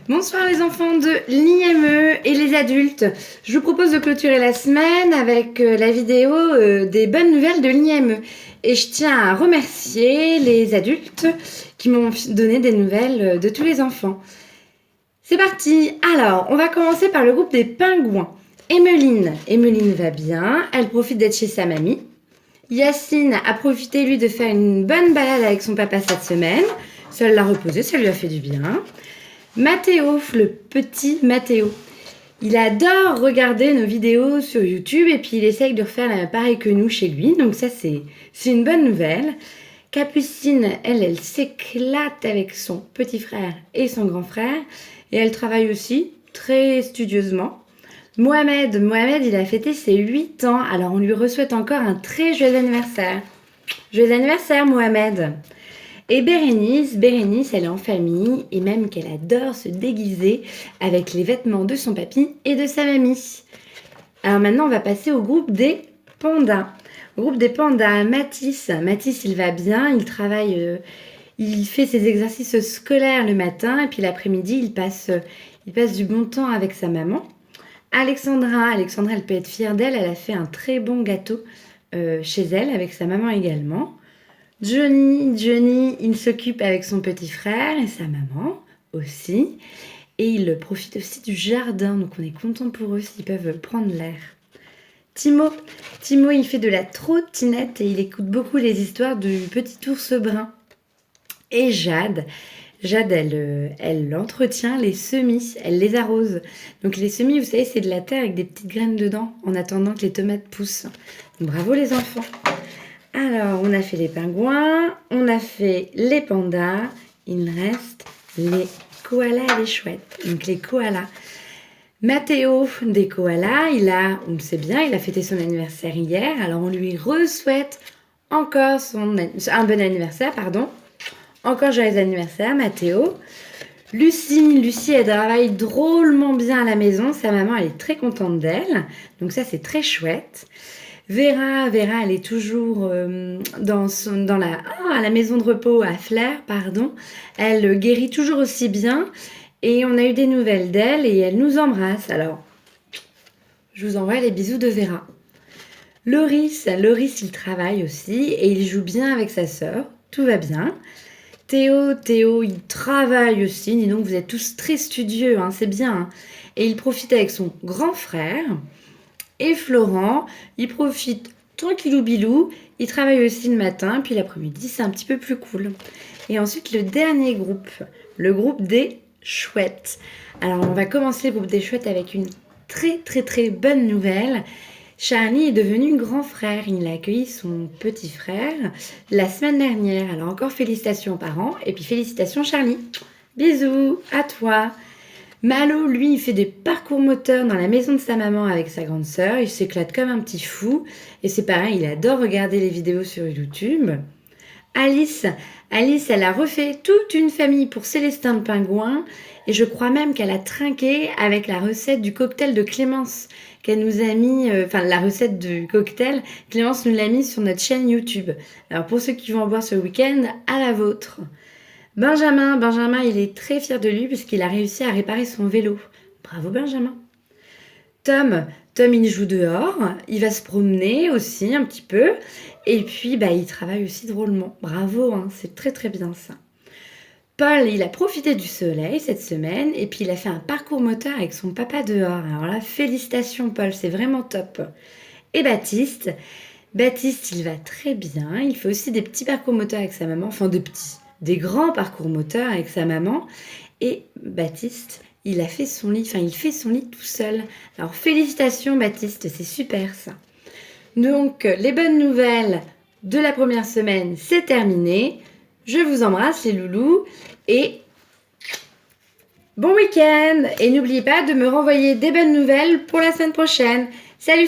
Bonsoir les enfants de l'IME et les adultes. Je vous propose de clôturer la semaine avec la vidéo des bonnes nouvelles de l'IME. Et je tiens à remercier les adultes qui m'ont donné des nouvelles de tous les enfants. C'est parti. Alors, on va commencer par le groupe des pingouins. Emeline va bien, elle profite d'être chez sa mamie. Yacine a profité lui de faire une bonne balade avec son papa cette semaine. Ça l'a reposé, ça lui a fait du bien. Mathéo, le petit Mathéo, il adore regarder nos vidéos sur YouTube et puis il essaye de refaire pareil que nous chez lui. Donc ça, c'est une bonne nouvelle. Capucine, elle s'éclate avec son petit frère et son grand frère. Et elle travaille aussi très studieusement. Mohamed, il a fêté ses 8 ans. Alors on lui souhaite encore un très joyeux anniversaire. Joyeux anniversaire, Mohamed. Et Bérénice, elle est en famille et même qu'elle adore se déguiser avec les vêtements de son papy et de sa mamie. Alors maintenant, on va passer au groupe des pandas. Au groupe des pandas, Mathis, il va bien, il travaille, il fait ses exercices scolaires le matin et puis l'après-midi, il passe du bon temps avec sa maman. Alexandra, elle peut être fière d'elle, elle a fait un très bon gâteau chez elle avec sa maman également. Johnny, il s'occupe avec son petit frère et sa maman aussi. Et il profite aussi du jardin, donc on est content pour eux s'ils peuvent prendre l'air. Timo, il fait de la trottinette et il écoute beaucoup les histoires du petit ours brun. Et Jade, elle entretient les semis, elle les arrose. Donc les semis, vous savez, c'est de la terre avec des petites graines dedans en attendant que les tomates poussent. Donc, bravo les enfants. Alors, on a fait les pingouins, on a fait les pandas, il reste les koalas et les chouettes. Donc, les koalas. Mathéo des koalas, on le sait bien, il a fêté son anniversaire hier. Alors, on lui souhaite encore un bon anniversaire, Encore joyeux anniversaire, Mathéo. Lucie, elle travaille drôlement bien à la maison. Sa maman, elle est très contente d'elle. Donc, ça, c'est très chouette. Vera, elle est toujours à la maison de repos à Flers, Elle guérit toujours aussi bien et on a eu des nouvelles d'elle et elle nous embrasse. Alors, je vous envoie les bisous de Vera. Loris, il travaille aussi et il joue bien avec sa sœur. Tout va bien. Théo, il travaille aussi. Dis donc, vous êtes tous très studieux, c'est bien. Et il profite avec son grand frère. Et Florent, il profite tranquillou bilou, il travaille aussi le matin, puis l'après-midi, c'est un petit peu plus cool. Et ensuite, le dernier groupe, le groupe des chouettes. Alors, on va commencer le groupe des chouettes avec une très, très, très bonne nouvelle. Charlie est devenu grand frère. Il a accueilli son petit frère la semaine dernière. Alors, encore félicitations aux parents, et puis félicitations Charlie. Bisous à toi. Malo, lui, il fait des parcours moteurs dans la maison de sa maman avec sa grande sœur. Il s'éclate comme un petit fou. Et c'est pareil, il adore regarder les vidéos sur YouTube. Alice, elle a refait toute une famille pour Célestin le pingouin. Et je crois même qu'elle a trinqué avec la recette du cocktail de Clémence qu'elle nous a mis, la recette du cocktail, Clémence nous l'a mis sur notre chaîne YouTube. Alors pour ceux qui vont en boire ce week-end, à la vôtre. Benjamin, il est très fier de lui puisqu'il a réussi à réparer son vélo. Bravo Benjamin. Tom, il joue dehors, il va se promener aussi un petit peu et puis il travaille aussi drôlement. Bravo, c'est très très bien ça. Paul, il a profité du soleil cette semaine et puis il a fait un parcours moteur avec son papa dehors. Alors là, félicitations Paul, c'est vraiment top. Et Baptiste, il va très bien, il fait aussi des petits parcours moteurs avec sa maman, des grands parcours moteurs avec sa maman. Et Baptiste, il fait son lit tout seul. Alors félicitations Baptiste, c'est super ça. Donc les bonnes nouvelles de la première semaine, c'est terminé. Je vous embrasse les loulous et bon week-end. Et n'oubliez pas de me renvoyer des bonnes nouvelles pour la semaine prochaine. Salut.